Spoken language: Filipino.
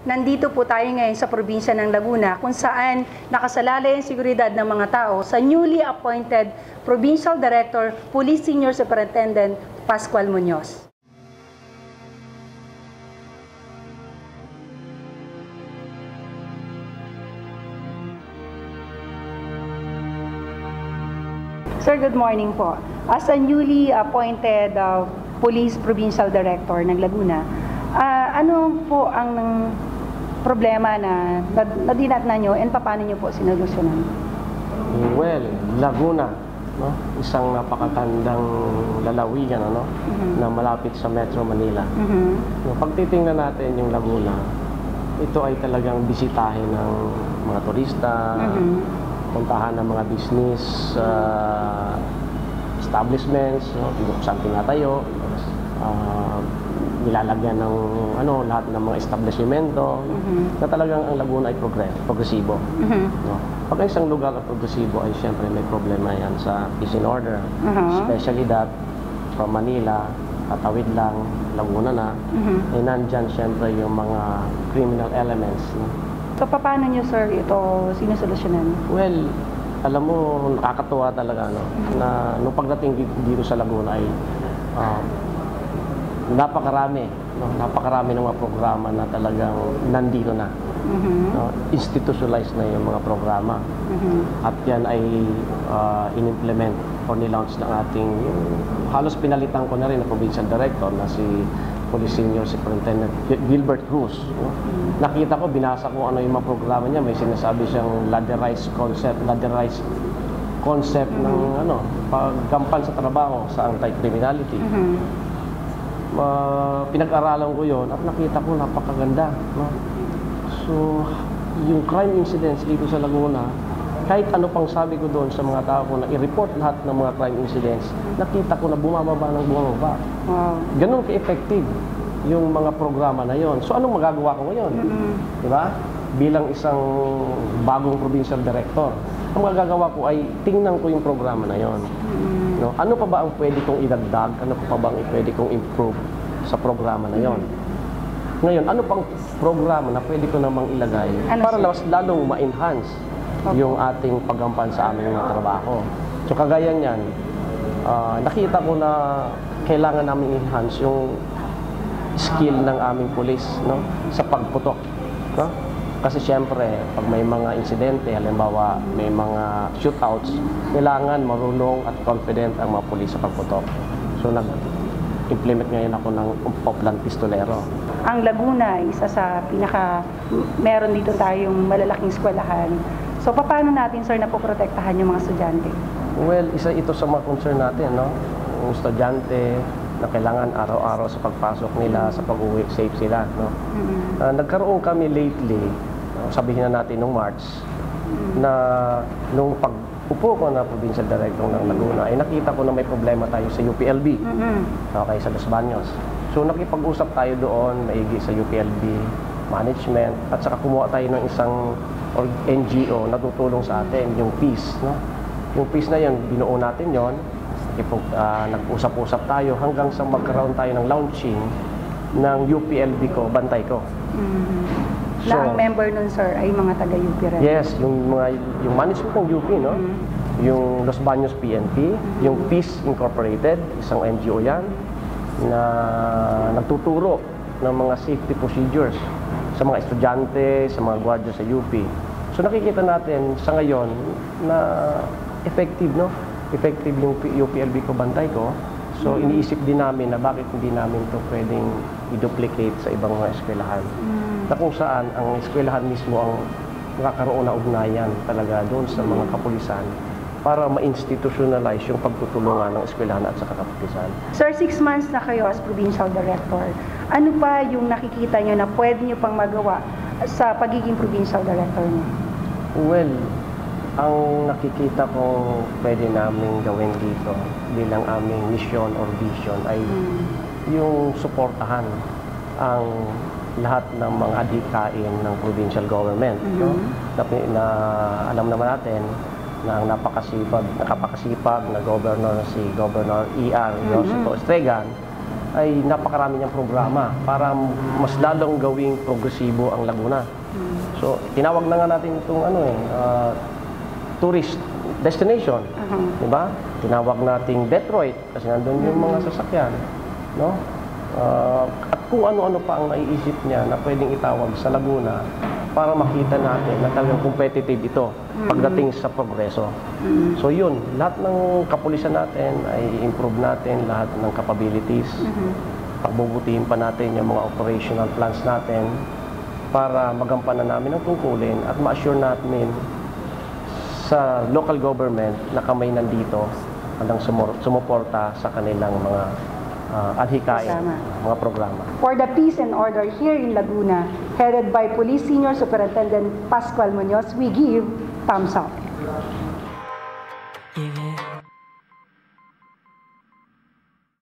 Nandito po tayo ngayon sa probinsya ng Laguna kung saan nakasalalay ang seguridad ng mga tao sa newly appointed Provincial Director, Police Senior Superintendent Pascual Muñoz. Sir, good morning po. As a newly appointed Police Provincial Director ng Laguna, ano po ang problema na dinatnan nyo and paano nyo po sinulusyonan? Well, Laguna, no? Isang napakatandang lalawigan na malapit sa Metro Manila. No, pag titingnan natin yung Laguna, ito ay talagang bisitahin ng mga turista, puntahan ng mga business establishments, no? Saan tinatayo, nilalagyan ng lahat ng mga establishmento, na talagang ang Laguna ay progresibo. No? Pag isang lugar ay progresibo ay siyempre may problema yan sa peace and order, especially that from Manila, tatawid lang, Laguna na, eh nandyan siyempre yung mga criminal elements. No? So, paano nyo, sir, ito sinusolusyonan? Well, alam mo, nakakatuwa talaga, no? Na nung pagdating dito sa Laguna ay napakarami ng mga programa na talagang nandito na. No? Institutionalized na yung mga programa. At yan ay in-implement or nilaunch ng ating, halos pinalitan ko na rin na Provincial Director na si Police Senior Superintendent Gilbert Cruz. No? Nakita ko, binasa ko ano yung mga programa niya. May sinasabi siyang ladderized concept ng pagkampan sa trabaho sa anti-criminality. Pinag-aralan ko yon at nakita ko napakaganda. No? So, yung crime incidents dito sa Laguna, kahit ano pang sabi ko doon sa mga tao ko na i-report lahat ng mga crime incidents, nakita ko na bumababa ng bumababa. Wow. Ganun ka-effective yung mga programa na yon. So, anong magagawa ko ngayon? Diba? Bilang isang bagong provincial director, ang magagawa ko ay tingnan ko yung programa na yon. No? Ano pa ba ang pwede kong idagdag? Ano pa ba ang pwede kong improve sa programa na yon? Ngayon, ano pang programa na pwede ko namang ilagay para lalong ma-enhance yung ating paggampan sa aming mga trabaho? So, kagaya niyan, nakita ko na kailangan namin enhance yung skill ng aming police, no? Sa pagputok. No? Kasi siyempre, pag may mga insidente, halimbawa may mga shootouts, kailangan marunong at confident ang mga pulis sa pagputok. So nag-implement ngayon ako ng Upland Pistolero. Ang Laguna, isa sa meron dito tayong malalaking eskwelahan. So paano natin, sir, napoprotektahan yung mga estudyante? Well, isa ito sa mga concern natin, no? Yung estudyante na kailangan araw-araw sa pagpasok nila, sa pag-uwi, safe sila, no? Nagkaroon kami lately, sabihin na natin nung March, na nung pag-upo ko na Provincial Director ng Laguna, ay nakita ko na may problema tayo sa UPLB, okay, sa Los Baños. So nakipag-usap tayo doon, maigi sa UPLB management, at saka kumuha tayo ng isang NGO na tutulong sa atin, yung PEACE. No? Yung PEACE na yun, binuo natin yon. Nag-usap-usap tayo hanggang sa magkaroon tayo ng launching ng UPLB ko, bantay ko. So, ang member nun, sir, ay mga taga-UP rin? Yes, yung management ng UP, no? Yung Los Baños PNP, yung Peace Incorporated, isang NGO yan, na nagtuturo ng mga safety procedures sa mga estudyante, sa mga gwardiya sa UP. So nakikita natin sa ngayon na effective, no? Effective yung UPLB ko, bantay ko. So iniisip din namin na bakit hindi namin ito pwedeng i-duplicate sa ibang mga eskwelahan. Na kung saan ang eskwelahan mismo ang nakakaroon na ugnayan talaga doon sa mga kapulisan para ma-institutionalize yung pagtutulungan ng eskwelahan at saka kapulisan. Sir, 6 months na kayo as Provincial Director. Ano pa yung nakikita nyo na pwede nyo pang magawa sa pagiging Provincial Director nyo? Well, ang nakikita ko pwede namin gawin dito bilang aming mission or vision ay yung suportahan ang lahat ng mga adhikain ng provincial government. No? Na alam naman natin na ang nakapakasipag na governor si Governor E.R. Josito Estregan ay napakarami niyang programa para mas lalong gawing progresibo ang Laguna. So, tinawag na nga natin itong tourist destination, di ba? Tinawag nating Detroit kasi nandun yung mga sasakyan, no? At kung ano-ano pa ang naiisip niya na pwedeng itawag sa Laguna para makita natin na talagang competitive ito pagdating sa progreso. So yun, lahat ng kapulisan natin ay improve natin lahat ng capabilities. Pagbubutihin pa natin yung mga operational plans natin para magampanan namin ang tungkulin at ma-assure natin sa local government na kamay nandito hanggang sumuporta sa kanilang mga adhikain, mga programa. For the peace and order here in Laguna, headed by Police Senior Superintendent Pascual Munoz, we give thumbs up.